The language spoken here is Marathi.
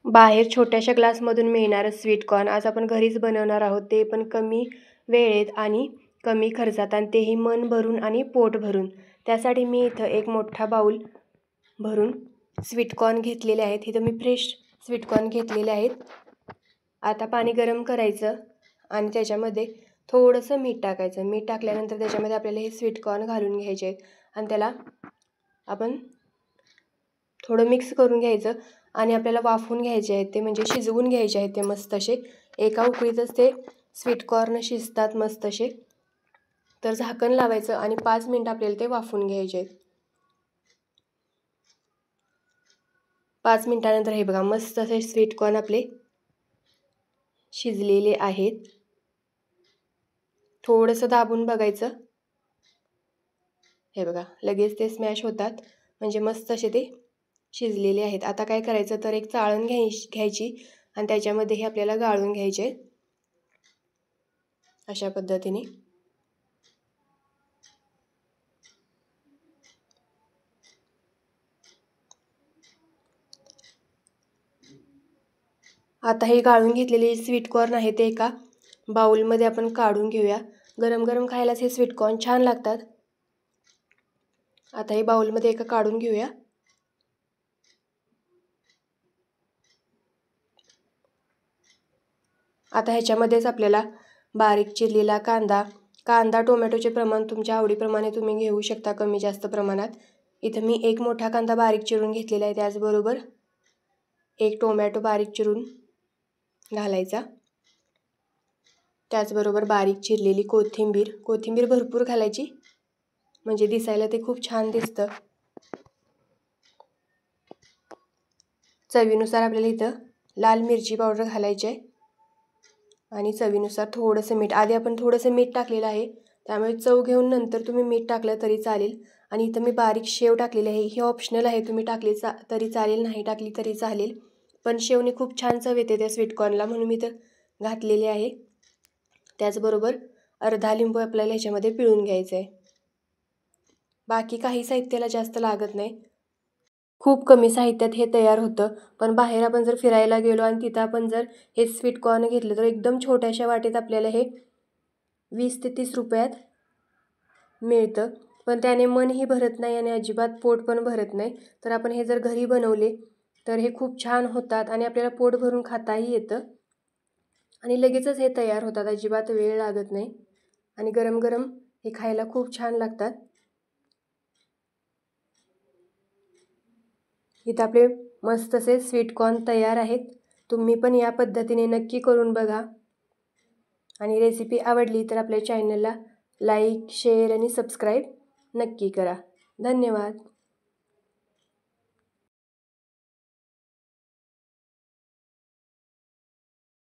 बाहेर छोट्याशा ग्लासमधून मिळणारं स्वीटकॉर्न आज आपण घरीच बनवणार आहोत, ते पण कमी वेळेत आणि कमी खर्चात, आणि तेही मन भरून आणि पोट भरून. त्यासाठी मी इथं एक मोठा बाऊल भरून स्वीटकॉर्न घेतलेले आहेत. इथं मी फ्रेश स्वीटकॉर्न घेतलेले आहेत. आता पाणी गरम करायचं आणि त्याच्यामध्ये थोडंसं मीठ टाकायचं. मीठ टाकल्यानंतर त्याच्यामध्ये आपल्याला हे स्वीटकॉर्न घालून घ्यायचे आहेत आणि त्याला आपण थोडं मिक्स करून घ्यायचं आणि आपल्याला वाफवून घ्यायचे आहेत, ते म्हणजे शिजवून घ्यायचे आहेत ते मस्त असे. एका उकळीतच ते स्वीटकॉर्न शिजतात मस्त असे. तर झाकण लावायचं आणि 5 मिनिट आपल्याला ते वाफवून घ्यायचे आहेत. 5 मिनिटानंतर हे बघा मस्त असे स्वीटकॉर्न आपले शिजलेले आहेत. थोडंसं दाबून बघायचं. हे बघा लगेच ते स्मॅश होतात, म्हणजे मस्त असे ते शिजलेले आहेत. आता काय करायचं तर एक चाळण घ्यायची आणि त्याच्यामध्ये हे आपल्याला गाळून घ्यायचे अशा पद्धतीने. आता हे गाळून घेतलेले स्वीटकॉर्न आहे ते एका बाउलमध्ये आपण काढून घेऊया. गरम गरम खायलाच हे स्वीटकॉर्न छान लागतात. आता हे बाउलमध्ये एका काढून घेऊया. आता ह्याच्यामध्येच आपल्याला बारीक चिरलेला कांदा टोमॅटोचे प्रमाण तुमच्या आवडीप्रमाणे तुम्ही घेऊ शकता, कमी जास्त प्रमाणात. इथं मी एक मोठा कांदा बारीक चिरून घेतलेला आहे. त्याचबरोबर एक टोमॅटो बारीक चिरून घालायचा. त्याचबरोबर बारीक चिरलेली कोथिंबीर भरपूर घालायची, म्हणजे दिसायला ते खूप छान दिसतं. चवीनुसार आपल्याला इथं लाल मिरची पावडर घालायची आहे आणि चवीनुसार थोडंसं मीठ. आधी आपण थोडंसं मीठ टाकलेलं आहे, त्यामुळे चव घेऊन नंतर तुम्ही मीठ टाकलं तरी चालेल. आणि इथं मी बारीक शेव टाकलेली आहे. हे ऑप्शनल आहे, तुम्ही टाकली तरी चालेल, नाही टाकली तरी चालेल, पण शेवने खूप छान चव येते त्या स्वीटकॉर्नला, म्हणून मी तर घातलेली आहे. त्याचबरोबर अर्धा लिंबू आपल्याला ह्याच्यामध्ये पिळून घ्यायचं आहे. बाकी काही साहित्याला जास्त लागत नाही, खूप कमी साहित्यात हे तयार होतं. पण बाहेर आपण जर फिरायला गेलो आणि तिथं आपण जर हे स्वीटकॉर्न घेतलं तर एकदम छोट्याशा वाटेत आपल्याला हे 20 ते 30 रुपयात मिळतं. पण त्याने मनही भरत नाही आणि अजिबात पोट पण भरत नाही. तर आपण हे जर घरी बनवले तर हे खूप छान होतात आणि आपल्याला पोट भरून खाताही येतं आणि लगेचच हे तयार होतात, अजिबात वेळ लागत नाही आणि गरम गरम हे खायला खूप छान लागतात. इथं आपले मस्त असे स्वीटकॉर्न तयार आहेत. तुम्ही पण या पद्धतीने नक्की करून बघा आणि रेसिपी आवडली तर आपल्या चॅनलला लाईक, शेअर आणि सबस्क्राईब नक्की करा. धन्यवाद.